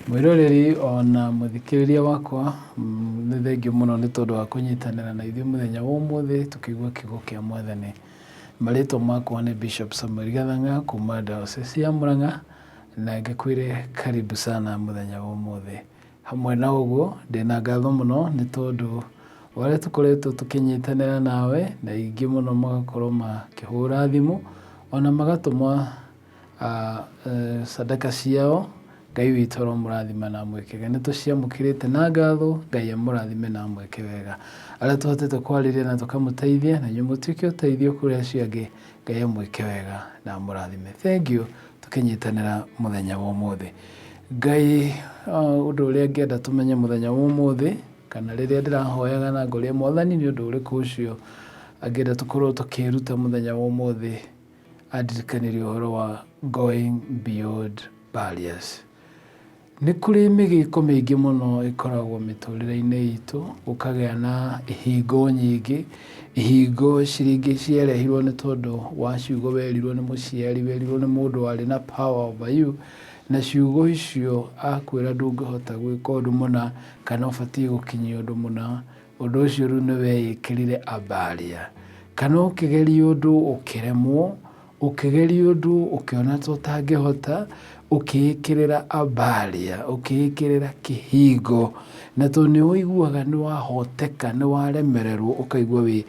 Mwiroreri ona muthikiriria wakwa nĩ thengiũ mũno nĩ tondũ wa kũnyitanĩra na ithuĩ mũthenya wa ũmũthĩ tukĩigua kiugo kĩa Mwathani. Marĩtwa makwa nĩ Bishop Samuel Gathanga kuma Diocese ya Murang'a, na ngĩkwĩre karibu sana mũthenya wa ũmũthĩ. Hamwe na ũguo ndĩna ngatho mũno nĩ tondũ wale tũkoretwo tũkĩnyitanĩra nawe na ingĩ mũno magakorwo makĩhũra thimũ ona magatũma sadaka ciao. Ngai witũ mũrathime na mwĩkega, nĩ tũciamũkĩrĩte na ngatho. Ngai amũrathime na mwĩke wega, arĩa tũhotete kwarĩria na tũkamũteithia na inyuĩ mũtuĩke ũteithio kũrĩ acio angĩ. Ngai amwĩke wega na amũrathime. Thank you tũkĩnyitanĩra mũthenya wa ũmũthĩ. Ngai ũndũ ũrĩa ngĩenda tũmenye mũthenya wa ũmũthĩ, kana rĩrĩa ndĩrahoyaga na ngoria Mwathani nĩ ũndũ ũrĩkũ ũcio angĩenda tũkorwo tũkĩruta mũthenya wa ũmũthĩ, andirikanirie ũhoro wa going beyond barriers. Nĩ kũrĩ mĩgĩko mĩingĩ mũno ĩkoragwo mĩtũrĩre-inĩ itũ, gũkagĩa na ihingo nyingĩ, ihingo ciringĩ ciarehirwo nĩ tondũ wa ciugo werirwo nĩ mũciari, werirwo nĩ mũndũ warĩ na power over you, na ciugo icio akwĩra ndũngĩhota gwĩka ũndũ mũna kana ũbatiĩ gũkinyia ũndũ mũna, ũndũ ũcio rĩu nĩ weyĩkĩrire a barrier. Kana ũkĩgeria ũndũ ũkĩremwo, ũkĩgeria ũndũ ũkĩona ta ũtangĩhota, ũkĩĩkĩrĩra a barrier, ũkĩĩkĩrĩra kĩhingo, na tondũ nĩ ũiguaga nĩ wahoteka, nĩ waremererwo, ũkaigua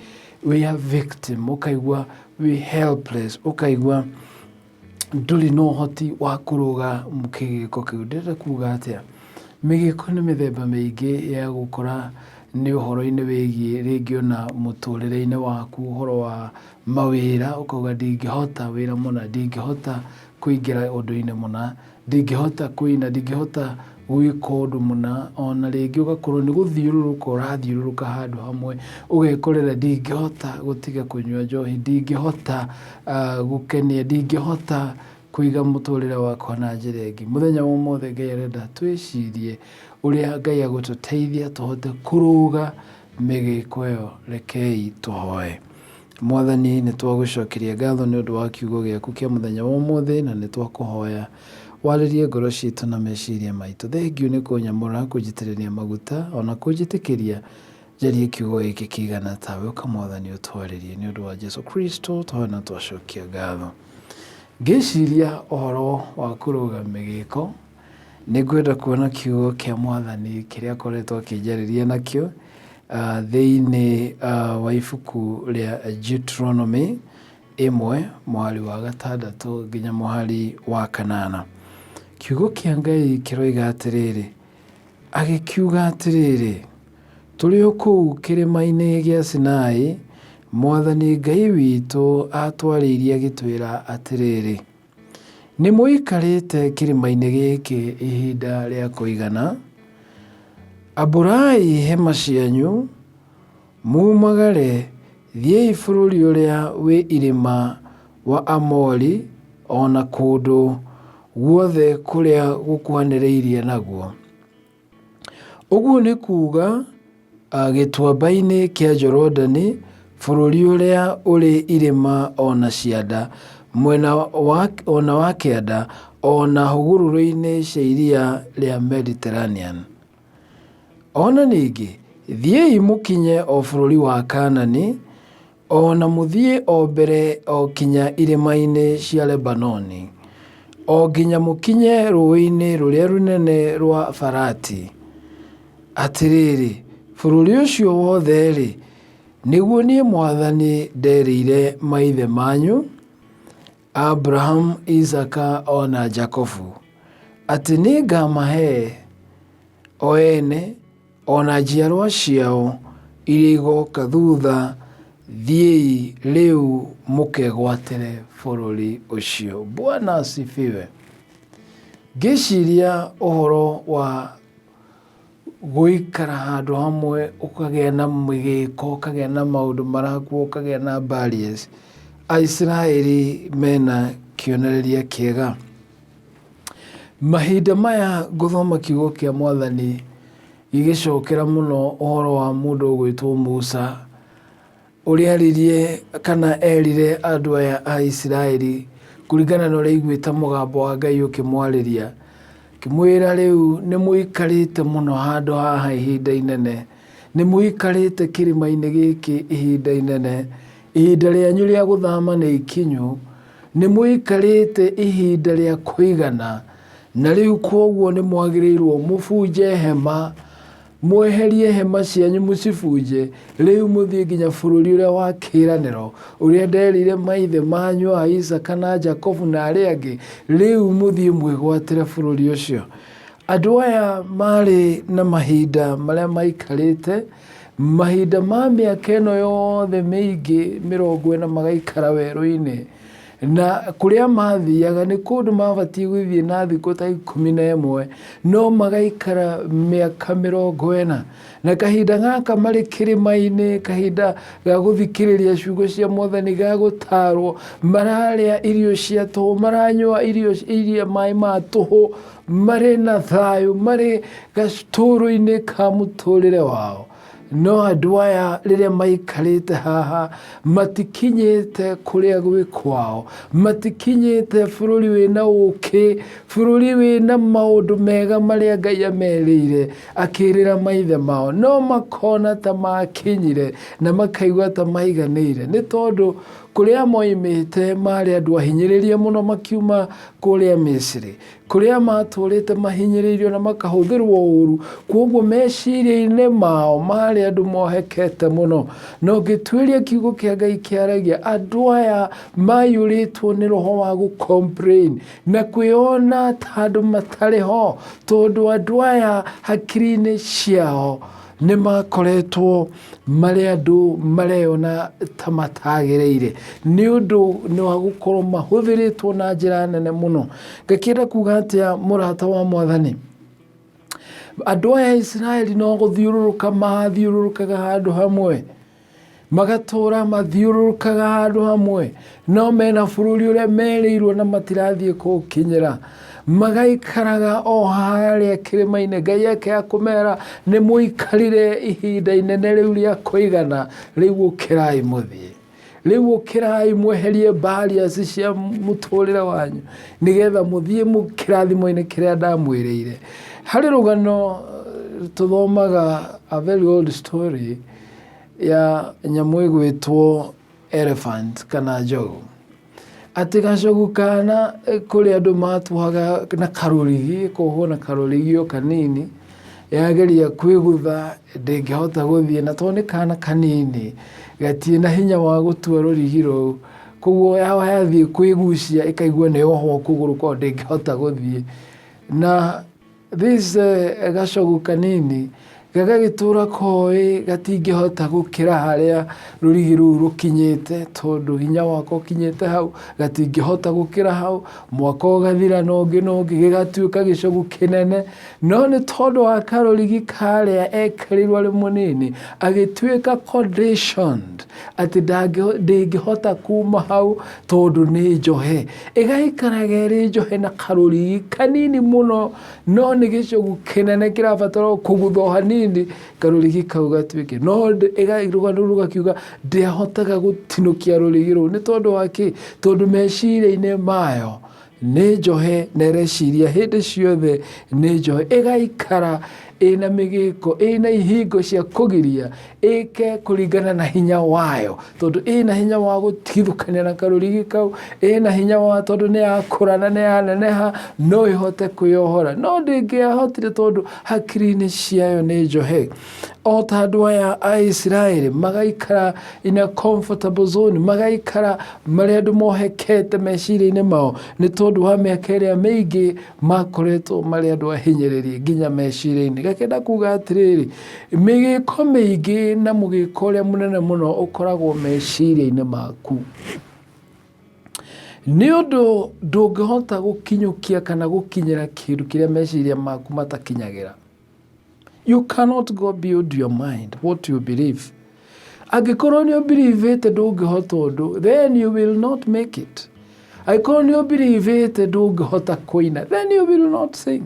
wĩ a victim, ũkaigua wĩ helpless, ũkaigua ndũrĩ na ũhoti wa kũrũga kĩgĩko kĩu. Ndĩrenda kuuga atĩa? Mĩgĩko nĩ mĩthemba mĩingĩ ya gũkora nĩ ũhoro-inĩ wĩgiĩ rĩngĩ ona mũtũrĩre-inĩ waku, ũhoro wa mawĩra, ũkauga ndingĩhota wĩra mũna, ndingĩhota kũingĩra ũndũ-inĩ mũna, ndingĩhota kũina, ndingĩhota gwĩka ũndũ mũna. Ona rĩngĩ ũgakorwo nĩ gũthiũrũrũka ũrathiũrũrũka handũ hamwe, ũgekorera ndingĩhota gũtiga kũnyua njohi, ndingĩhota gũkenia, ndingĩhota kũiga mũtũrĩre wakwa na njĩra ĩngĩ. Mũthenya wa ũmũthĩ Ngai arenda twĩcirie ũrĩa Ngai agũtũteithia tũhote kũrũga mĩgĩko ĩyo. Rekei tũhoe. Mwathani, nĩ twagũcokeria ngatho nĩ ũndũ wa kiugo gĩaku kĩa mũthenya wa ũmũthĩ, na nĩ twakũhoya warĩrie ngoro ciitũ na meciria maitũ. Thengiũ nĩ kũnyamũra, kũnjitĩrĩria maguta, ona kũnjĩtĩkĩria njarie kiugo gĩkĩ kĩigana tawe. Ũka Mwathani ũtwarĩrie, nĩ ũndũ wa Jesu Kristo tũhoya na twacokia ngatho. Ngĩciria ũhoro wa kũrũga mĩgĩko, nĩ ngwenda kuona kiugo kĩa Mwathani kĩrĩa akoretwo akĩnjarĩria nakĩo thĩinĩ wa ibuku rĩa Deuteronomy 1 mũhari wa 6 nginya mũhari wa 8. Kiugo kĩa Ngai kĩroiga atĩrĩrĩ, agĩkiuga atĩrĩrĩ, tũrĩ o kũu kĩrĩma-inĩ gĩa Sinai, Mwathani Ngai witũ atwarĩirie agĩtwĩra atĩrĩrĩ, nĩ mũikarĩte kĩrĩma-inĩ gĩkĩ ihinda rĩa kũigana, ambũrai hema cianyu, mumagare, thiĩi bũrũri ũrĩa wĩ irĩma wa Amori, ona kũndũ guothe kũrĩa gũkuhanĩrĩirie naguo. Ũguo nĩ kuuga gĩtuamba-inĩ kĩa Jorodani, bũrũri ũrĩa ũrĩ irĩma ona cianda, mwena ona wa kĩanda, ona hũgũrũrũ-inĩ cia iria rĩa Mediterranean. Ona ningĩ, thiĩi mũkinye o bũrũri wa Kaanani, ona mũthiĩ o mbere o kinya irĩma-inĩ cia Lebanoni, o nginya mũkinye rũĩ-inĩ rũrĩa rũnene rwa Farati. Atĩrĩrĩ, bũrũri ũcio wothe-rĩ, nĩguo niĩ Mwathani nderĩire maithe manyu, Abraham, Isaka ona Jakobu, atĩ nĩ ngamahe o ene ona njiarwa ciao iria igoka thutha. Thiĩi rĩu mũkegwatĩre bũrũri ũcio. Bwana asifiwe. Ngĩciria ũhoro wa gũikara handũ hamwe, ũkagĩa na mĩgĩko, ũkagĩa na maũndũ marakuo, ũkagĩa na barriers. Aisiraeli mena kĩonereria kĩega. Mahinda maya ngũthoma kiugo kĩa Mwathani gĩgĩcokera mũno ũhoro wa mũndũ ũgwĩtwo Musa, ũrĩa aririe kana erire andũ aya a Isiraeli kũringana na ũrĩa aiguĩte mũgambo wa Ngai ũkĩmwarĩria, kimwira riu ni muikarite muno handu haha ihinda inene ni muikarite kirima-ini giki ihinda inene ihinda rianyu ria guthama ni ikinyu ni muikarite ihinda ria kuigana na riu koguo ni mwagirirwo mubunje hema mweherie hema cianyu mucibunje riu muthie nginya bururi uria wa kiraniro uria nderire maithe manyu a Isaka na Jacobu na aria angi riu muthie mwigwatire bururi ucio. Andu aya mari na mahinda maria maikarite mahinda ma miaka ino yothe miingi 40 magaikara weru-ini na kuria mathiaga ni kundu mabatie guthie na thiku ta 11 no magaikara miaka 40 na kahinda gaka mari kirima-ini kahinda ga guthikiriria ciugo cia Mwathani ga gutarwo mararia irio cia tuhu maranyua irio iria mai ma tuhu mari na thayu mari gacituru-ini ka muturire wao. No andu aya riria maikarite haha matikinyite kuria gwi kwao matikinyite bururi wina uki bururi wina maundu mega maria Ngai ameriire akirira maithe mao no makona ta makinyire na makaigua ta maiganire ni tondu kuria moimite mari andu ahinyiririe muno makiuma kuria Misiri kuria maturite mahinyiririo na makahuthirwo uru koguo meciria-ini mao mari andu mohekete muno no gitwiria kiugo kia Ngai kiaragia andu aya mayuritwo ni roho wa complain na kwiona ta andu matariho tondu andu aya hakiri-ini ciao ni makoretwo mari andu mareona ta matagireire ni undu ni wa gukorwo mahuthiritwo na njira nene muno. Ngakira kuga atia murata wa Mwathani andu aya Israeli no guthiururuka mathiururukaga handu hamwe magatura mathiururukaga handu hamwe no mena bururi uria mereirwo na matirathie kukinyira magaikaraga o haria kirima-ini Ngai ake akumera ni muikarire ihinda inene riu ria kuigana riu ukirai muthie riu ukirai mweherie barriers cia muturire wanyu nigetha muthie mukirathimo-ini kiria ndamwirire. Hari rugano tuthomaga a very old story ya nyamu igwitwo elephant kana njogu ati gacogu kana kuri andu matuhaga na karurigi koguo na karurigio kanini yageria kwigutha ndingihota guthie na toni kana kanini gatie na hinya wa gutua rurigi rou koguo yathie kwigucia ikaigua ni oho kuguru ko ndingihota guthie na this gacogu kanini gagagitura koi gatingihota gukira haria rurigi ruu rukinyite tondu hinya wako ukinyite hau gatingihota gukira hau mwaka ugathira nongi gigatuika gicogu kinene no ni tondu wa karurigi karia ekirirwo ari munini agituika conditioned ati ndingihota kuma hau tondu ni njohe igaikaraga iri njohe na karurigi kanini muno no ni gicogu kinene kirabatara kuguthwo hanini karurigi kau gatuike no rugano kiuga ndiahotaga gutinukia rurigi ruu ni tondu waki tondu meciria-ini mayo ni njohe na ireciria hindi ciothe ni njohe igaikara ina migiko ina ihingo cia kugiria ike kuringana na hinya wayo tondu ina hinya wa gutithukania na karurigi kau ina hinya wa tondu ni akurana ni aneneha no ihote kuyohora no ndingiahotire tondu hakiri-ini ciayo ni njohe. O ta andu aya a Israeli magaikara ina comfortable zone magaikara mari andu mohekete meciria-ini mao ni tondu wa miaka iria miingi makoretwo mari andu ahinyiririe nginya meciria-ini. Gakenda kuga atiriri migiko miingi na mugiko uria munene muno ukoragwo meciria-ini maku ni undu ndungihota gukinyukia kana gukinyira kindu kiria meciria maku matakinyagira. You cannot go beyond your mind what you believe. Angikorwo ni ubelievete ndungihota undu then you will not make it. Angikorwo ni ubelievete ndungihota kuina then you will not sing.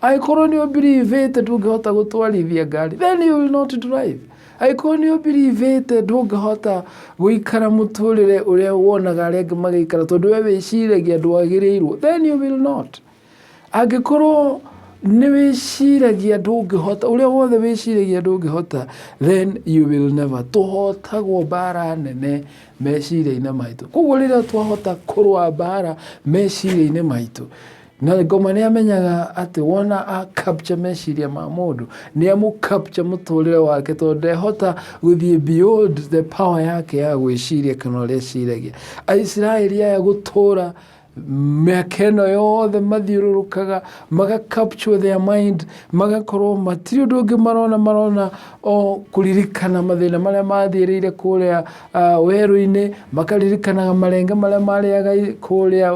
Angikorwo ni ubelievete ndungihota gutwarithia ngari then you will not drive. Angikorwo ni ubelievete ndungihota guikara muturire uria wonaga aria angi magaikara tondu we wiciragia ndwagirirwo then you will not. Angĩkorwo nĩ wĩciragia ndũngĩhota, ũrĩa wothe wĩciragia ndũngĩhota, then you will never. Tũhotagwo mbara nene meciria-inĩ maitũ. Koguo rĩrĩa twahota kũrũa mbara meciria-inĩ maitũ, na Ngoma nĩ amenyaga atĩ wona a capture meciria ma mũndũ nĩ amu capture mũtũrĩre wake, tondũ ndehota gũthiĩ beyond the power yake ya gwĩciria kana ũrĩa eciragia. Aisiraeli aya gũtũra mĩaka ĩno yothe mathiũrũrũkaga maga capture their mind, magakorwo matirĩ ũndũ ũngĩ marona o kũririkana mathĩna marĩa mathiĩrĩire kũrĩa werũ-inĩ, makaririkanaga marenge marĩa marĩaga kũrĩa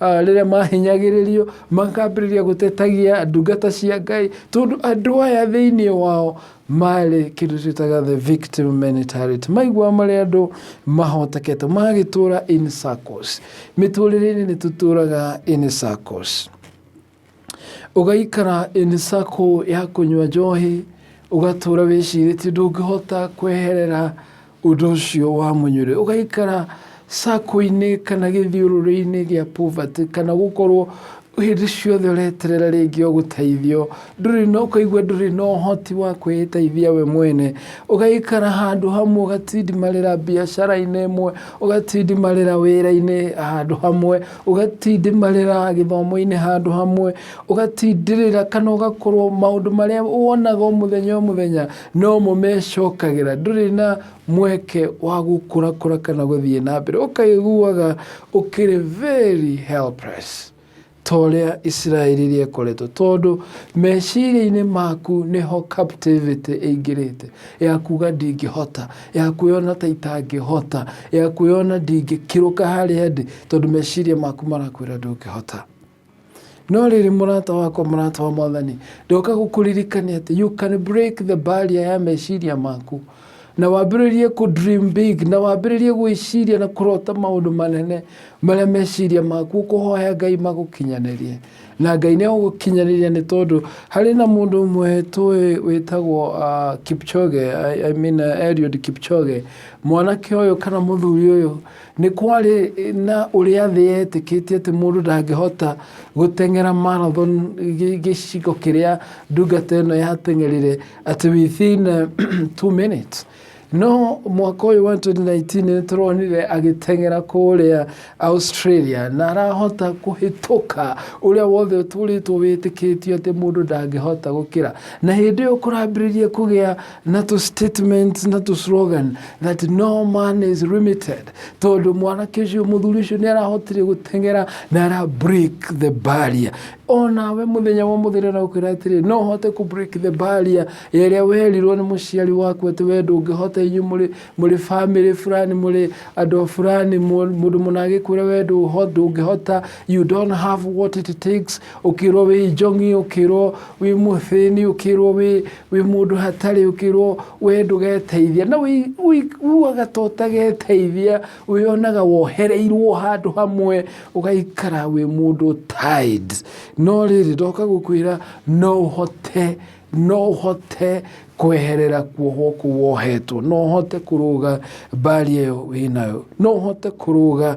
rĩrĩa mahinyagĩrĩrio, makambĩrĩria gũtetagia ndungata cia Ngai, tondũ andũ aya thĩinĩ wao marĩ kĩndũ twĩtaga the victim mentality. Maigua marĩ andũ mahotekete, magĩtũra in circles. Mĩtũrĩre-inĩ nĩ tũtũraga in circles. Ũgaikara in circle ya kũnyua njohi, ũgatũra wĩcirĩtie ndũngĩhota kweherera ũndũ ũcio wa mũnyũrĩ. Ũgaikara circle-inĩ kana gĩthiũrũrĩ-inĩ gĩa poverty, kana gũkorwo hĩndĩ ciothe ũreterera rĩngĩ ũgũteithio, ũkaigua ndũrĩ na ũhoti wa kwĩteithia we mwene. Ũgaikara handũ hamwe ũgatindimarĩra biacara-inĩ ĩmwe, ũgatindimarĩra wĩra-inĩ handũ hamwe, ũgatindimarĩra gĩthomo-inĩ handũ hamwe, ũgatindĩrĩra kana ũgakorwo maũndũ marĩa wonaga o mũthenya no mo mecokagĩra. Ndũrĩ na mweke wa gũkũrakũra kana gũthiĩ na mbere. Ũkaiguaga ũkĩrĩ very helpless, ta ũrĩa Isiraeli rĩekoretwo, tondũ meciria-inĩ maku nĩho captivity ĩingĩrĩte, ya kuga ndingĩhota, ya kwĩona ta itangĩhota, ya kwĩona ndingĩkĩrũka harĩa ndĩ, tondũ meciria maku marakwĩra ndũngĩhota. No rĩrĩ mũrata wakwa, mũrata wa Mwathani, ndoka gũkũririkania atĩ you can break the barrier ya meciria maku, na wambĩrĩrie ku dream big, na wambĩrĩrie gwĩciria na kũrota maũndũ manene marĩa meciria maku, kũhoya Ngai magũkinyanĩrie. Na Ngai nĩ agũkinyanĩria, nĩ tondũ harĩ na mũndũ ũmwe tũĩ wĩtagwo Kipchoge, Eliud Kipchoge. Mwanake ũyũ kana mũthuri ũyũ, nĩ kwarĩ na ũrĩa thĩ yetĩkĩtie atĩ mũndũ ndangĩhota gũteng'era marathon gĩcigo kĩrĩa ndungata ĩno yateng'erire atĩ within 2 minutes. No mwaka ũyũ wa 2019 nĩ tũronire agĩteng'era kũrĩa Australia, na arahota kũhĩtũka ũrĩa wothe tũrĩtwo wĩtĩkĩtio atĩ mũndũ ndangĩhota gũkĩra. Na hĩndĩ ĩyo kũrambĩrĩria kũgĩa na tũ statements na tũ slogan that no man is limited, tondũ mwanake ũcio mũthuri ũcio nĩ arahotire gũteng'era na ara break the barrier. Onawe mũthenya wa mũthenya na ũkwĩra atĩrĩ, no hote ku break the barrier ĩrĩa werirwo nĩ mũciari waku atĩ we ndũngĩhota, inyuĩ mũrĩ family fulani, mũrĩ andũ fulani, mũndũ mũna agĩkwĩra we ndũngĩhota, you don't have what it takes. Ũkĩrwo wĩ njongi, ũkĩrwo wĩ mũthĩni, ũkĩrwo wĩ mũndũ hatarĩ, ũkĩrwo we ndũgeteithia, na wĩiguaga ta ũtageteithia, wĩonaga wohereirwo handũ hamwe, ũgaikara wĩ mũndũ tied. No rĩrĩ ndoka gũkwĩra no ũhote kweherera kuohwo kũu wohetwo, no ũhote kũrũga barrier ĩyo wĩnayo, no ũhote kũrũga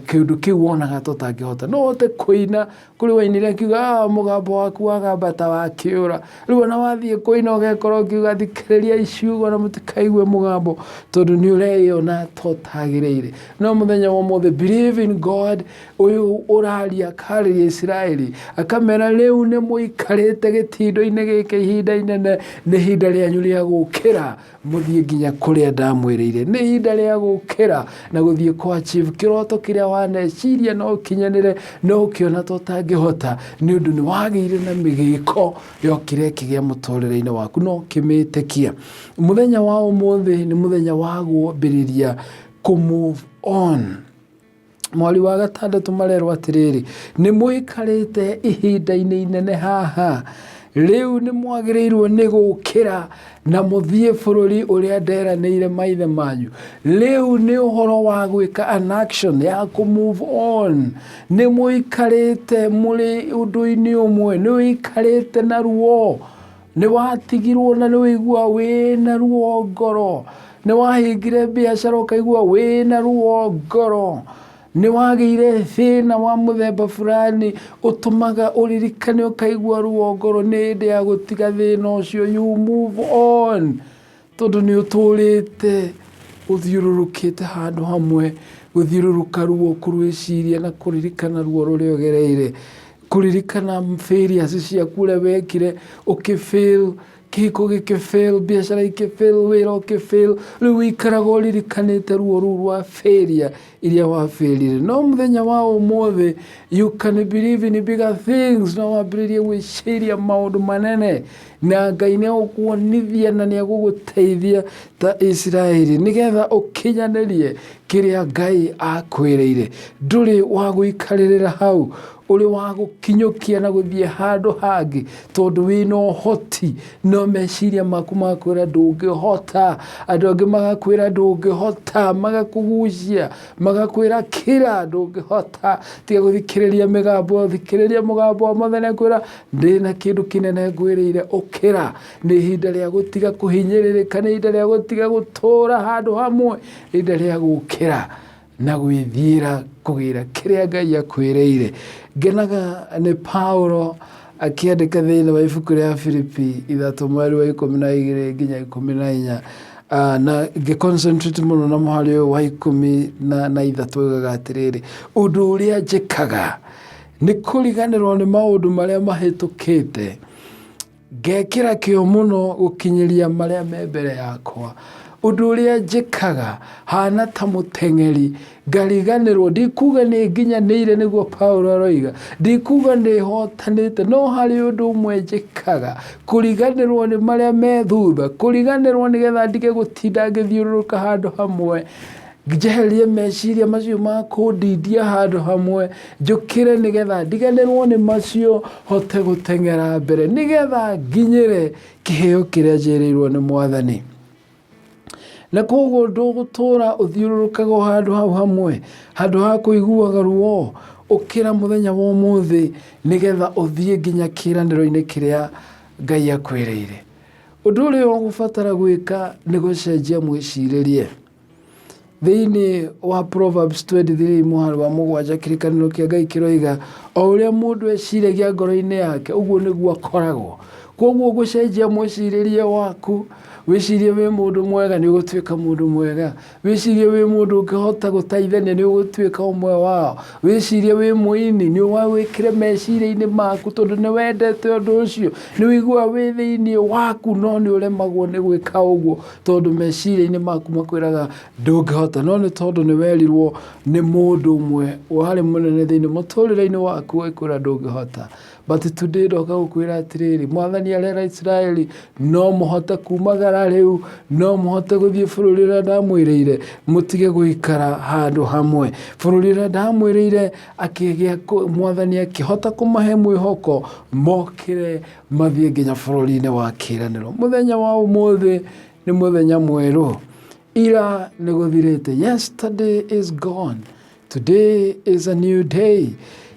kĩndũ kĩu wonaga ta ũtangĩhota, no ũhote kũina. Kũrĩ wainire akiuga mũgambo waku wagamba ta wakĩũra, rĩu ona wathiĩ kũina ũgekorwo ũkiuga thikĩrĩria ciugo na mũtikaigue mũgambo, tondũ nĩ ũreyona ta ũtagĩrĩire. No mũthenya wa ũmũthĩ, believe in God, ũyũ ũraria akarĩria Isiraeli akamera rĩu nĩ mũikarĩte gĩtindo-inĩ gĩkĩ ihinda inene, nĩ ihinda rĩanyu rĩa gũkĩra mũthiĩ nginya kũrĩa ndamwĩrĩire, nĩ ihinda rĩa gũkĩra na gũthiĩ kũ achieve kĩroto kĩrĩa waneciria no ũkinyanĩre, no ũkĩona ta ũtangĩhota, nĩ ũndũ nĩ wagĩire na mĩgĩko yokire ĩkĩgĩa mũtũrĩre-inĩ waku, no ũkĩmĩtĩkia. Mũthenya wa ũmũthĩ nĩ mũthenya wa gwambĩrĩria kũ move on. Mweri wa gatandatũ marerwo atĩrĩrĩ, nĩ mũikarĩte ihinda-inĩ inene haha, rĩu nĩ mwagĩrĩirwo nĩ gũkĩra na mũthiĩ bũrũri ũrĩa nderanĩire maithe manyu. Rĩu nĩ ũhoro wa gwĩka an action ya kũ move on. Nĩ mũikarĩte mũrĩ ũndũ-inĩ ũmwe, nĩ ũikarĩte na ruo, nĩ watigirwo na nĩ wĩigua wĩna ruo ngoro, nĩ wahingire biacara ũkaigua wĩna ruo ngoro, nĩ wagĩire thĩna wa mũthemba fulani ũtũmaga ũririkane ũkaigua ruo ngoro, nĩ hĩndĩ ya gũtiga thĩna ũcio. You move on, tondũ nĩ ũtũrĩte ũthiũrũrũkĩte handũ hamwe, gũthiũrũrũka ruo, kũrwĩciria na kũririkana ruo rũrĩa ũgereire, kũririkana failures ciaku ũrĩa wekire, ũkĩfail, kĩhiko gĩkĩfail, biacara ikĩfail, wĩra ũkĩfail, rĩu wĩikaraga ũririkanĩte ruo rũu rwa failure iria wafailire. No mũthenya wa ũmũthĩ, you can believe in bigger things, no wambĩrĩrie gwĩciria maũndũ manene, na Ngai nĩegũkuonithia na nĩegũgũteithia ta Israeli, nĩgetha ũkinyanĩrie kĩrĩa Ngai akwĩrĩire. Ndũrĩ wa gũikarĩrĩra hau, ũrĩ wa gũkinyũkia na gũthiĩ handũ hangĩ, tondũ wĩna ũhoti, no meciria maku makwĩra ndũngĩhota, andũ angĩ magakwĩra ndũngĩhota, magakũgucia, magakwĩra kĩra ndũngĩhota. Tiga gũthikĩrĩria mĩgambo, thikĩrĩria mũgambo wa Mwathani akwĩra ndĩna kĩndũ kĩnene ngwĩrĩire, ũkĩra. Nĩ ihinda rĩa gũtiga kũhinyĩrĩrĩka, nĩ ihinda rĩa gũtiga gũtũũra handũ hamwe, nĩ ihinda rĩa gũkĩra na gwĩthiĩra kũgĩra kĩrĩa Ngai akwĩrĩire. Ngenaga nĩ Paulo akĩandĩka thĩinĩ wa ibuku rĩa Filipi 3:12 nginya 14, na ngĩconcentrate mũno na mũhari ũyũ wa 13 oigaga atĩrĩrĩ, ũndũ ũrĩa njĩkaga nĩ kũriganĩrwo nĩ maũndũ marĩa mahĩtũkĩte, ngekĩra kĩo mũno gũkinyĩria marĩa me mbere yakwa. Ũndũ ũrĩa njĩkaga hana ta mũteng'eri, ngariganĩrwo, ndikuga nĩ nginyanĩire, nĩguo Paulo aroiga, ndikuga nĩ hotanĩte, no harĩ ũndũ ũmwe njĩkaga, kũriganĩrwo nĩ marĩa me thutha, kũriganĩrwo nĩgetha ndige gũtinda ngĩthiũrũrũka handũ hamwe, njeherie meciria macio ma kũndindia handũ hamwe, njũkĩre nĩgetha ndiganĩrwo nĩ macio, hote gũteng'era mbere, nĩgetha nginyĩre kĩheo kĩrĩa njĩrĩirwo nĩ Mwathani. Na koguo ndũgũtũũra ũthiũrũrũkaga handũ hau hamwe, handũ ha kũiguaga ruo, ũkĩra mũthenya wa ũmũthĩ, nĩgetha ũthiĩ nginya kĩĩranĩro-inĩ kĩrĩa Ngai akwĩrĩire. Ũndũ ũrĩa ũgũbatara gwĩka nĩ gũcenjia mwĩcirĩrie. Thĩinĩ wa Proverbs 23:7, kĩrĩkanĩro kĩa Ngai kĩroiga, o ũrĩa mũndũ eciragia ngoro-inĩ yake, ũguo nĩguo akoragwo. Koguo gũcenjia mwĩcirĩrie waku, wĩcirie wĩ mũndũ mwega, nĩ ũgũtuĩka mũndũ mwega. Wĩcirie wĩ mũndũ ũngĩhota gũteithania, nĩ ũgũtuĩka ũmwe wao. Wĩcirie wĩ mũini, nĩ wĩkĩre meciria-inĩ maku, tondũ nĩ wendete ũndũ ũcio, nĩ wĩiguaga wĩ thĩinĩ waku, no nĩ ũremagwo nĩ gwĩka ũguo, tondũ meciria-inĩ maku makwĩraga ndũngĩhota, no nĩ tondũ nĩ werirwo nĩ mũndũ ũmwe warĩ mũnene thĩinĩ mũtũrĩre-inĩ waku, wakwĩra ndũngĩhota. But today ndoka gũkwĩra atĩrĩrĩ, Mwathani arera Israeli, no mũhote kumagara rĩu, no mũhote gũthiĩ bũrũri ũrĩa ndamwĩrĩire, mũtige gũikara handũ hamwe. Bũrũri ũrĩa ndamwĩrĩire Mwathani akĩhota kũmahe mwĩhoko, mokĩre mathiĩ nginya bũrũri-inĩ wa kĩĩranĩro. Mũthenya wa ũmũthĩ nĩ mũthenya mwerũ, ira nĩ gũthirĩte. Yesterday is gone, today is a new day.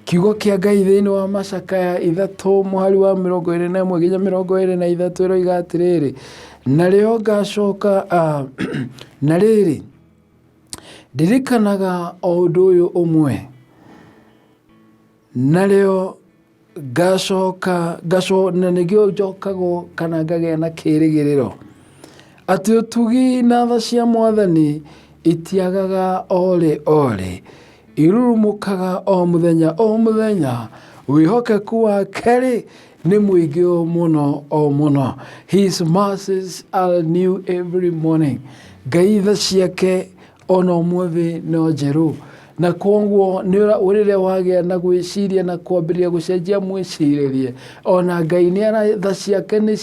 Kiugo kĩa Ngai thĩinĩ wa Macakaya 3:21 nginya 23 ĩroiga atĩrĩrĩ, narĩo ngacoka, na rĩrĩ ndirikanaga o ũndũ ũyũ ũmwe, narĩo ngacoka na nĩguo njokagwo kana ngagĩa na kĩĩrĩgĩrĩro, atĩ ũtugi na tha cia Mwathani itiagaga orĩ, irurumũkaga o mũthenya, wĩhokeku wake nĩ mũingĩ mũno. His mercies are new every morning. Ngai tha ciake ona ũmũthĩ no njerũ. Na koguo rĩrĩa wagĩa na gwĩciria na kwambĩrĩria gũcenjia mwĩcirĩrie, ona Ngai tha ciake nĩ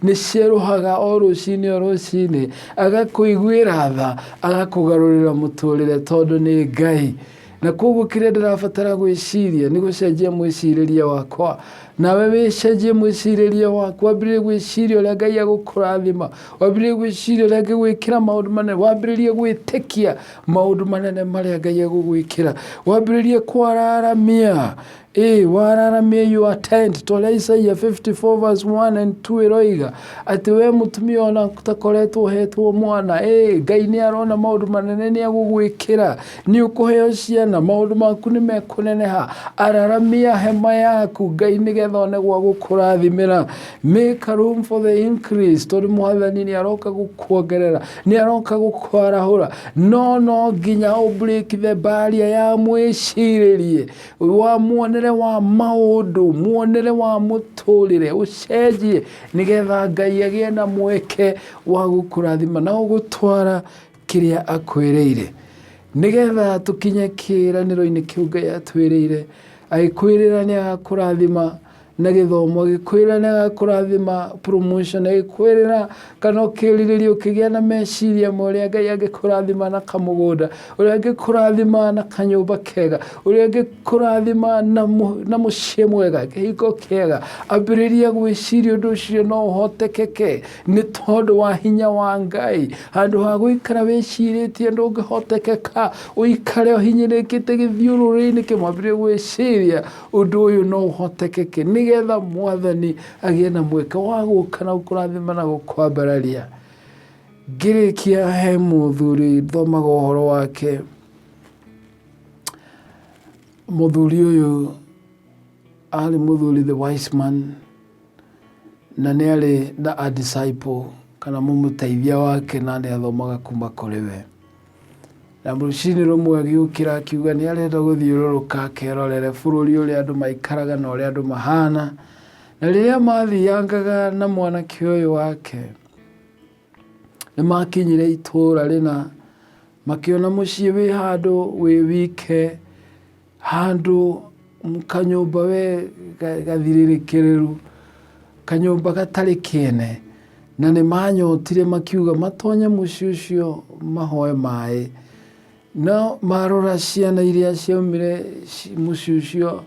cierũhaga o rũcinĩ, agakũiguĩra tha, agakũgarũrĩra mũtũrĩre, tondũ nĩ Ngai. Na koguo kĩrĩa ndĩrabatara gwĩciria nĩ gũcenjia mwĩcirĩrie wakwa. Nawe wĩcenjie mwĩcirĩrie waku, wambĩrĩrie gwĩciria ũrĩa Ngai agũkũrathima, wambĩrĩrie gwĩciria ũrĩa angĩgwĩkĩra maũndũ manene, wambĩrĩrie gwĩtĩkia maũndũ manene marĩa Ngai agũgwĩkĩra, wambĩrĩrie kwararamia wararamie your tent tole Isaia 54 verse 1 and 2 iroiga ati we mutumia ona takoretwo hetwo mwana Ngai ni arona maundu manene ni agugwikira ni ukuheo ciana maundu maku ni mekuneneha araramia hema yaku Ngai ni getha one gwa gukurathimira make room for the increase tori mwathani ni aroka gukuongerera ni aroka gukwarahura no nginya o break the barrier ya mwiciririe wa muonere wa maundu muonere wa muturire ucenjie nigetha Ngai agie na mweke wa gukurathima na gutwara kiria akwireire nigetha tukinye kiraniro-ini kiu Ngai atwirire aikwirira ni agakurathima na githomo gikwira ni agakurathima promotion aikwirira kana ukiriririo kigia na meciria moria Ngai agikurathima na kamugunda uria agikurathima na kanyumba kega uria agikurathima na mucii mwega kihiko kega ambiriria gwiciria undu ucio no uhotekeke ni tondu wa hinya wa Ngai handu ha guikara wiciritie ndungihotekeka uikare uhinyirikite githiururi-ini kimwambirie gwiciria undu uyu no uhotekeke nigetha mwathani agie na mweke wa guka na gukurathima na gukwambararia ngirikia he muthuri thomaga uhoro wake muthuri uyu ari muthuri the wise man na ni ari na a disciple kana mumuteithia wake na ni athomaga kuma kuri we na rucini rumwe agiukira akiuga ni arenda guthiururuka akerorere bururi uria andu maikaraga na uria andu mahana na riria mathiangaga na mwanake uyu wake ni makinyire itura rina makiona mucii wi handu wi wike handu kanyumba we gathiririkiriru kanyumba gatari kiene na ni manyotire makiuga matonye mucii ucio mahoe mai no marora ciana iria ciaumire mucii ucio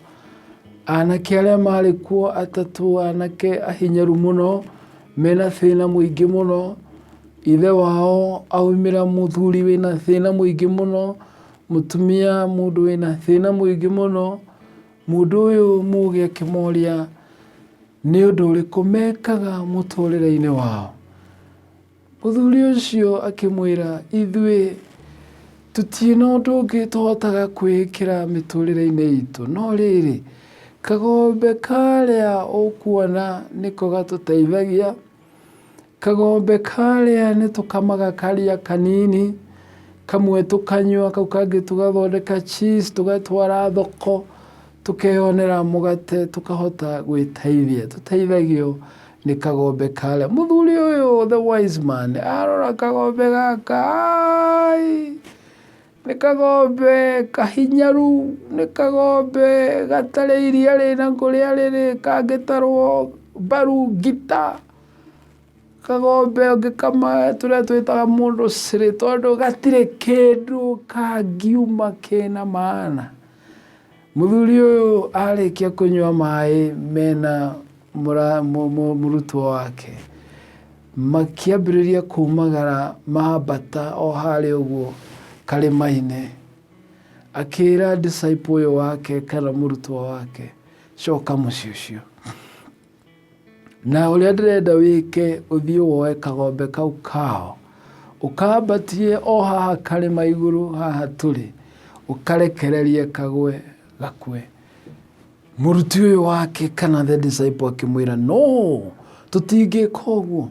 anake aria mari kuo atatu anake ahinyaru muno mena thina muingi muno ithe wao aumira muthuri wina thina muingi muno mutumia mundu wina thina muingi muno mundu uyu muge akimoria ni undu uriku mekaga muturire-ini wao muthuri ucio akimwira ithui tutino undu ungi tuhotaga kwikira miturire-ini itu no riri kagombe karia ukuona niko gatuteithagia kagombe karia ni tukamaga karia kanini kamwe tukanywa kau kangi tugathondeka cheese tugatwara thoko tukeyonera mugate tukahota gwiteithia tuteithagio ni kagombe karia muthuri uyu the wise man arora kagombe gaka ni kagombe kahinyaru ni kagombe gatari iria rina kuria riri kangitarwo baru gita kagombe ungikama turia twitaga mundu ciri tondu gatire kindu kangiuma kina maana muthuri uyu arikia kunywa mai mena murutwo wake makiambiriria kumagara mahambata o haria uguo karima-ini akira disciple uyu wake kana murutwo wake coka mucii ucio na uria ndirenda wike uthii woe kagombe kau kao ukambatie o haha karima iguru haha turi ukarekererie kagwe gakue muruti uyu wake kana the disciple akimwira no tutingika uguo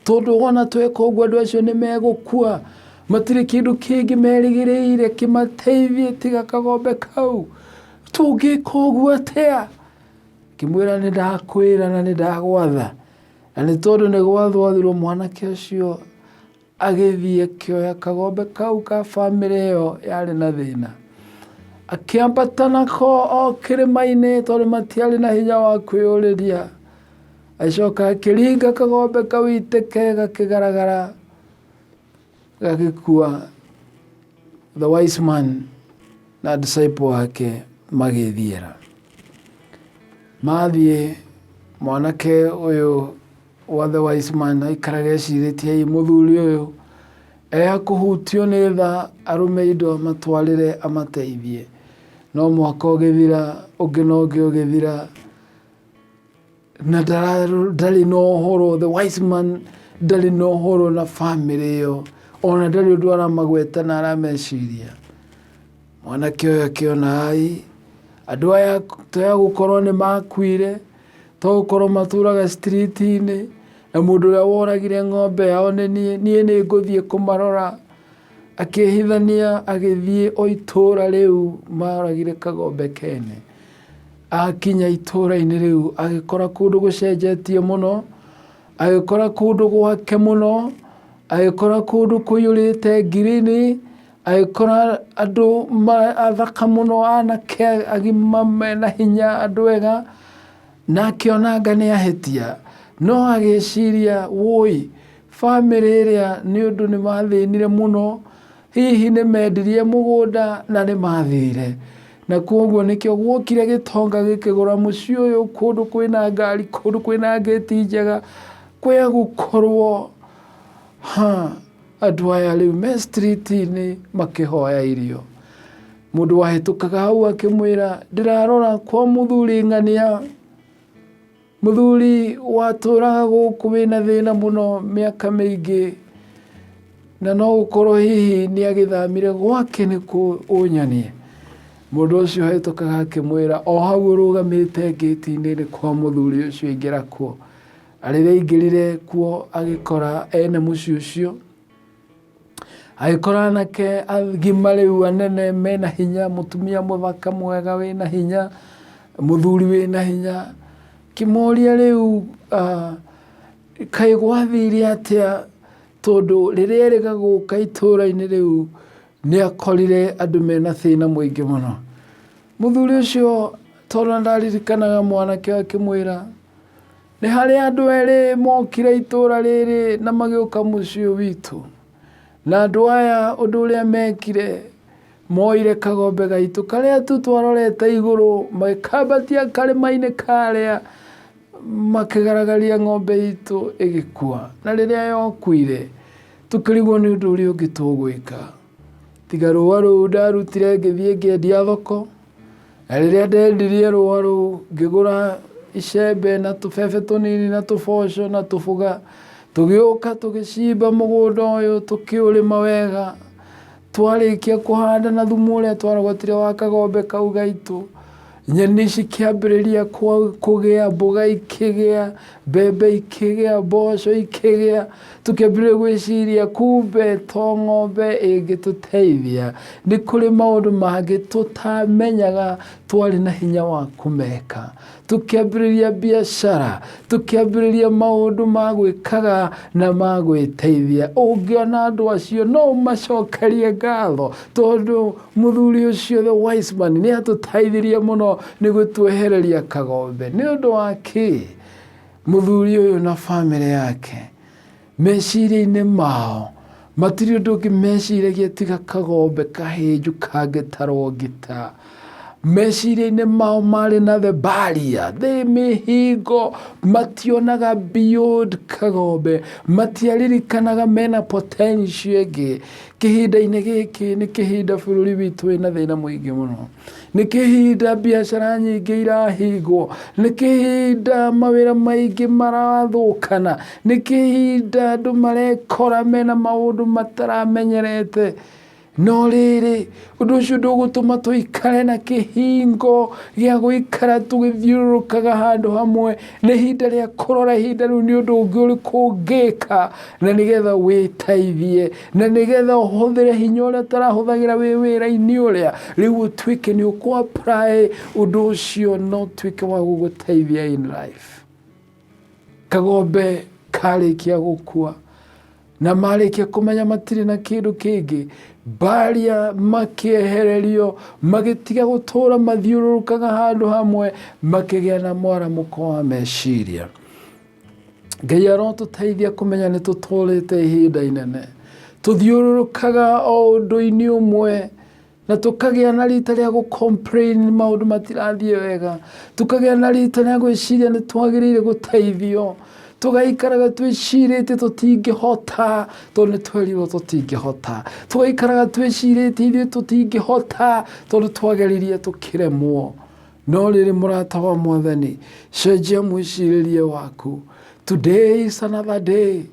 tondu wona tweka uguo andu acio ni megukua matire kindu kingi merigiriire kimateithie tiga kagombe kau tungika uguo atia kimwira ni ndakwira na ni ndagwatha na ni tondu ni gwathwathirwo mwanake ucio agithie akioya kagombe kau ka family iyo yari na thina akiambata nako o kirima-ini tondu matiari na hinya wa kwiyuriria acoka akiringa kagombe kau iteke gakigaragara gagikua the wise man na disciple wake magithiera mathie mwanake uyu wa the wise man aikaraga eciritie muthuri uyu akuhutio ni tha arume indo amatwarire amateithie no mwaka ũgĩthira ũngĩ no ũngĩ ũgĩthira na ndari no horo. The wise man ndari no horo na family ĩyo, ona ndari ũndũ aramagweta na arameciria. Mwanake ũyũ akĩona ai andũ aya toya gũkorwo nĩ makuire, to gũkorwo matũraga street-inĩ, na mũndũ ũrĩa woragire ng'ombe yao nĩ niĩ nĩ ngũthiĩ kũmarora. Akĩhithania agĩthiĩ o itũra rĩu maragire Kagombe kene. Akinya itũra-inĩ rĩu agĩkora kũndũ gũcenjetie mũno, agĩkora kũndũ gwake mũno, agĩkora kũndũ kũiyũrĩte ngirini, agĩkora andũ athaka mũno, anake agima mena hinya, andũ ega, na akĩona anga nĩ ahĩtia. No agĩciria woi family ĩrĩa nĩ ũndũ nĩ mathĩnire mũno, hihi nĩ mendirie mũgũnda na nĩ mathire. Na koguo nĩkĩo guokire gĩtonga gĩkĩgũra mũciĩ ũyũ kũndũ kwĩna ngari, kũndũ kwĩna ngĩti njega, kwĩa gũkorwo andũ aya rĩu me street-inĩ makĩhoya irio. Mũndũ wahĩtũkaga hau akĩmwĩra ndĩrarora kwa mũthuri ng'ania, mũthuri watũraga gũkũ wĩna thĩna mũno mĩaka mĩingĩ, na no gũkorwo hihi nĩ agĩthamire gwake nĩkũ ũnyonie. Mũndũ ũcio ahĩtũkaga akĩmwĩra o hau ũrũgamĩte ngĩti-inĩ nĩ kwa mũthuri ũcio, ingĩra kuo. Rĩrĩa aingĩrire kuo agĩkora ene mũciĩ ũcio, agĩkora anake agima rĩu anene mena hinya, mũtumia mũthaka mwega wĩna hinya, mũthuri wĩna hinya. Kĩmoria rĩu kaĩ gwathire atĩa, tondũ rĩrĩa erĩga gũka itũra-inĩ rĩu nĩ akorire andũ mena thĩna mũingĩ mũno. Mũthuri ũcio tondũ ndaririkanaga mwanake akĩmwĩra nĩ harĩ andũ erĩ mokire itũra rĩrĩ na magĩũka mũciĩ witũ, na andũ aya ũndũ ũrĩa mekire moire Kagombe gaitũ karĩa tu twarorete igũrũ, magĩkambatia karĩma-inĩ karĩa, makĩgaragaria ng'ombe itũ ĩgĩkua. Na rĩrĩa yokuire tũkĩrigwo nĩ ũndũ ũrĩa ũngĩ tũgwĩka, tiga rũũa rũu ndarutire ngĩthiĩ ngĩendia thoko. Na rĩrĩa ndendirie rũũa rũu ngĩgũra icembe na tũbebe tũnini na tũboco na tũbũga, tũgĩũka tũgĩcimba mũgũnda ũyũ tũkĩũrĩma wega. Twarĩkia kũhanda na thumu ũrĩa twarogotire wa Kagombe kau gaitũ, nyeni cikĩambĩrĩria kũgĩa, mboga ikĩgĩa, mbembe ikĩgĩa, mboco ikĩgĩa. Tũkĩambĩrĩria gwĩciria kumbe to ng'ombe ĩngĩtũteithia, nĩ kũrĩ maũndũ mangĩ tũtamenyaga twarĩ na hinya wa kũmeka. Tũkĩambĩrĩria biacara, tũkĩambĩrĩria maũndũ ma gwĩkaga na ma gwĩteithia. Ũngĩona andũ acio no ũmacokerie ngatho, tondũ mũthuri ũcio the wise man nĩ atũteithirie mũno nĩ gũtwehereria Kagombe. Nĩ ũndũ wa kĩ? Mũthuri ũyũ na family yake meciria-inĩ mao matirĩ ũndũ ũngĩ meciragia tiga Kagombe kahĩnju kangĩtarwo ngita. Meciria-inĩ mao marĩ na the barrier, mĩhingo, mationaga beyond Kagombe, matiaririkanaga mena potential ĩngĩ. Kĩhinda-inĩ gĩkĩ nĩ kĩhinda bũrũri witũ wĩna thĩna mũingĩ mũno, nĩ kĩhinda biacara nyingĩ irahingwo, nĩ kĩhinda mawĩra maingĩ marathũkana, nĩ kĩhinda andũ marekora mena maũndũ mataramenyerete. No rĩrĩ ũndũ ũcio ndũgũtũma tũikare na kĩhingo gĩa gũikara tũgĩthiũrũrũkaga handũ hamwe. Nĩ ihinda rĩa kũrora ihinda rĩu nĩ ũndũ ũngĩ ũrĩkũ ũngĩka, na nĩgetha wĩteithie, na nĩgetha ũhũthĩre hinya ũrĩa ũtarahũthagĩra wĩ wĩra-inĩ ũrĩa, rĩu ũtuĩke nĩ ũkũ apply ũndũ ũcio na ũtuĩke wa gũgũteithia in life. Kagombe karĩkia gũkua na marĩkia kũmenya matirĩ na kĩndũ kĩngĩ, barrier makĩehererio, magĩtiga gũtũra mathiũrũrũkaga handũ hamwe, makĩgĩa na mwaramũko wa meciria. Ngai arotũteithia kũmenya nĩ tũtũrĩte ihinda inene, tũthiũrũrũkaga o ũndũ-inĩ ũmwe, na tũkagĩa na rita rĩa gũ-complain maũndũ matirathiĩ wega, tũkagĩa na rita rĩa gwĩciria nĩ twagĩrĩire gũteithio, tugaikaraga twĩcirĩte tũtingĩhota tondũ nĩ twerirwo tũtingĩhota, tugaikaraga twĩcirĩte ithuĩ tũtingĩhota tondũ twageririe tũkĩremwo. No rĩrĩ mũrata wa Mwathani, cenjia mwĩcirĩrie waku. Today is another day.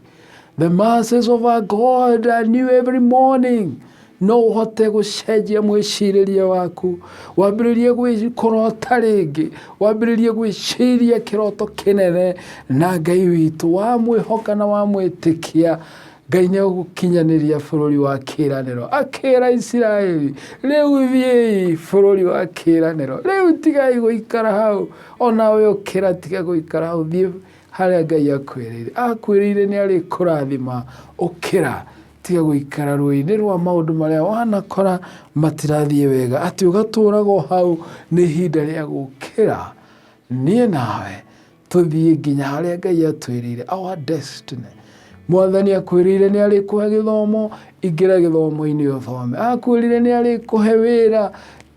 The mercies of our God are new every morning. No ũhote gũcenjia mwĩcirĩrie waku, wambĩrĩrie kũrota rĩngĩ, wambĩrĩrie gwĩciria kĩroto kĩnene, na Ngai witũ wamwĩhoka na wamwĩtĩkia, Ngai nĩegũkinyanĩria bũrũri wa kĩĩranĩro. Akĩra Isiraeli, rĩu thiĩi bũrũri wa kĩĩranĩro, rĩu tigai gũikara hau, onawe ũkĩra tiga gũikara hau, thiĩ harĩa Ngai akwĩrĩire. Akwĩrĩire nĩ arĩkũrathima, ũkĩra tiga gũikara rũĩ-inĩ rwa maũndũ marĩa wanakora matirathiĩ wega, atĩ ũgatũũraga hau. Nĩ ihinda rĩa gũkĩra niĩ nawe tũthiĩ nginya harĩa Ngai atwĩrĩire, our destiny. Mwathani akwĩrĩire nĩ arĩkũhe gĩthomo, ingĩra gĩthomo-inĩ ũthome. Akwĩrĩire nĩ arĩkũhe wĩra,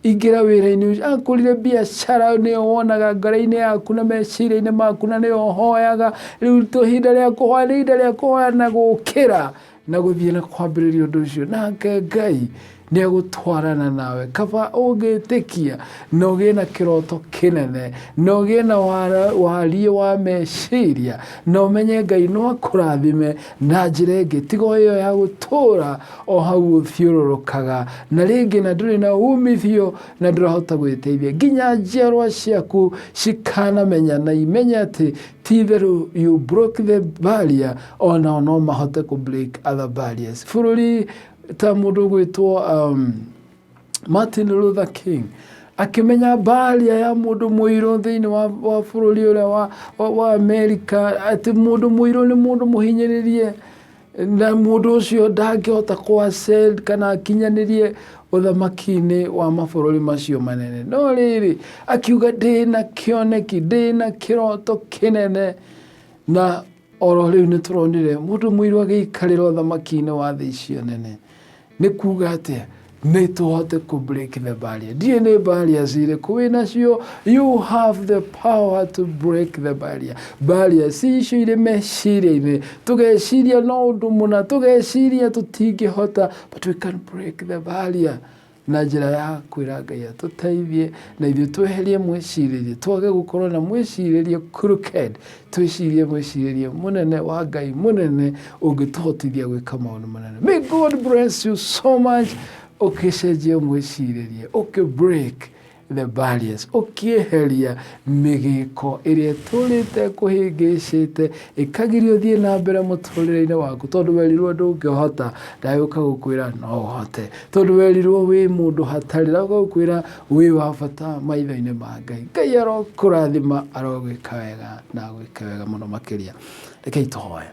ingĩra wĩra-inĩ ũcio. Akwĩrĩire biacara nĩyo wonaga ngoro-inĩ yaku na meciria-inĩ maku, na nĩyo ũhoyaga. Rĩu ihinda rĩa kũhoya nĩ ihinda rĩa kũhoya na gũkĩra na gũthiĩ na kwambĩrĩria ũndũ ũcio. Nake Ngai nĩegũtwarana nawe kaba ũngĩtĩkia na ũgĩe na kĩroto kĩnene, na ũgĩe na wariĩ wa meciria, na ũmenye Ngai no akũrathime na njĩra ĩngĩ tiga ĩyo ya gũtũũra o hau ũthiũrũrũkaga, na rĩngĩ na ndũrĩ na umithio na ndũrahota gwĩteithia. Nginya njiarwa ciaku cikanamenya na imenye atĩ ti-itherũ you broke the barrier, onao no mahote kũ break other barriers. Bũrũri ta mũndũ gwĩtwo Martin Luther King akĩmenya barrier ya mũndũ mũirũ thĩinĩ wa bũrũri ũrĩa wa Amerika, atĩ mũndũ mũirũ nĩ mũndũ mũhinyĩrĩrie, na mũndũ ũcio ndangĩhota kũ-ascend kana akinyanĩrie ũthamaki-inĩ wa mabũrũri macio manene. No rĩrĩ akiuga ndĩna kĩoneki, ndĩna kĩroto kĩnene, na oro rĩu nĩ tũronire mũndũ mũirũ agĩikarĩra ũthamaki-inĩ wa thĩ icio nene. Nĩ kuuga atĩa nĩ tũhote kũ break the barrier. Ndiĩ nĩ barriers irĩkũ wĩ nacio, you have the power to break the barrier. Barriers icio irĩ meciria-inĩ, tũgeciria no ũndũ mũna, tũgeciria tũtingĩhota, but we can break the barrier na njĩra ya kwĩra Ngai atũteithie, na ithuĩ tweherie mwĩcirĩrie, twage gũkorwo na mwĩcirĩrie crooked, twĩcirie mwĩcirĩrie mũnene wa Ngai mũnene ũngĩtũhotithia gwĩka maũndũ manene. May God bless you so much. Ũkĩcenjia mwĩcirĩrie, ũkĩ-break the barriers, ũkĩeheria mĩgĩko ĩrĩa tũrĩte kũhĩngĩcĩte ĩkagiria ũthiĩ na mbere mũtũrĩre-inĩ waku, tondũ werirwo ndũngĩhota, ndagĩũka gũkwĩra no ũhote, tondũ werirwo wĩ mũndũ hatarĩ, ndagĩũka gũkwĩra wĩ wa bata maitho-inĩ ma Ngai. Ngai arokũrathima, arogwĩka wega na agwĩke wega mũno makĩria. Rekei tũhoye.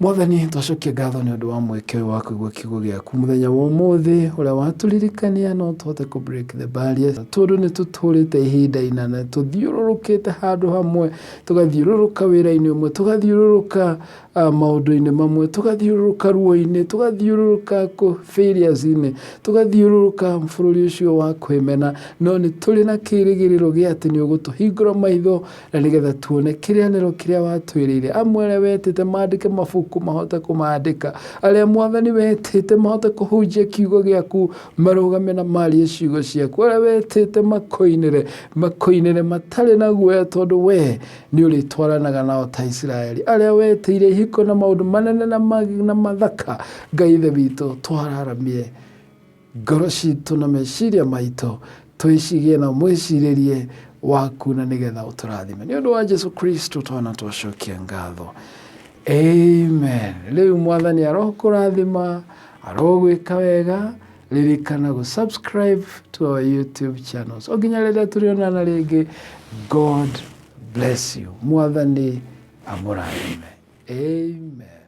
Mwathani twacokia ngatho nĩ ũndũ wa mweke wa kũigua kiugo gĩaku mũthenya wa ũmũthĩ ũrĩa watũririkania no tũhote kũ break the barriers, tondũ nĩ tũtũrĩte ihinda inene tũthiũrũrũkĩte handũ hamwe, tũgathiũrũrũka wĩra-inĩ ũmwe, tũgathiũrũrũka maũndũ-inĩ mamwe, tũgathiũrũrũka ruo-inĩ, tũgathiũrũrũka failures-inĩ, tũgathiũrũrũka bũrũri ũcio wa kwĩmena, no nĩ tũrĩ na kĩĩrĩgĩrĩro gĩa atĩ nĩ ũgũtũhingũra maitho na nĩgetha tuone kĩrĩanĩro kĩrĩa watwĩrĩire. Amwe arĩa wetĩte maandĩke mabuku mahote kũmaandĩka, arĩa Mwathani wetĩte mahote kũhunjia kiugo gĩaku, marũgame na maarie ciugo ciaku, arĩa wetĩte makoinĩre matarĩ na guoya, tondũ we nĩ ũrĩtwaranaga nao ta Isiraeli, arĩa wetĩire ihiko na maũndũ manene na mathaka. Ngai ithe witũ, twararamie ngoro citũ na meciria maitũ, twĩcirie na mwĩcirĩrie waku, na nĩgetha ũtũrathime. Nĩ ũndũ wa Jesu Kristo twana twacokia ngatho. Amen. Rĩu Mwathani arokũrathima, arogwĩka wega. Ririkana gũ-subscribe to our YouTube channels. O nginya rĩrĩa tũrĩonana rĩngĩ, God bless you. Mwathani amũrathime. Amen.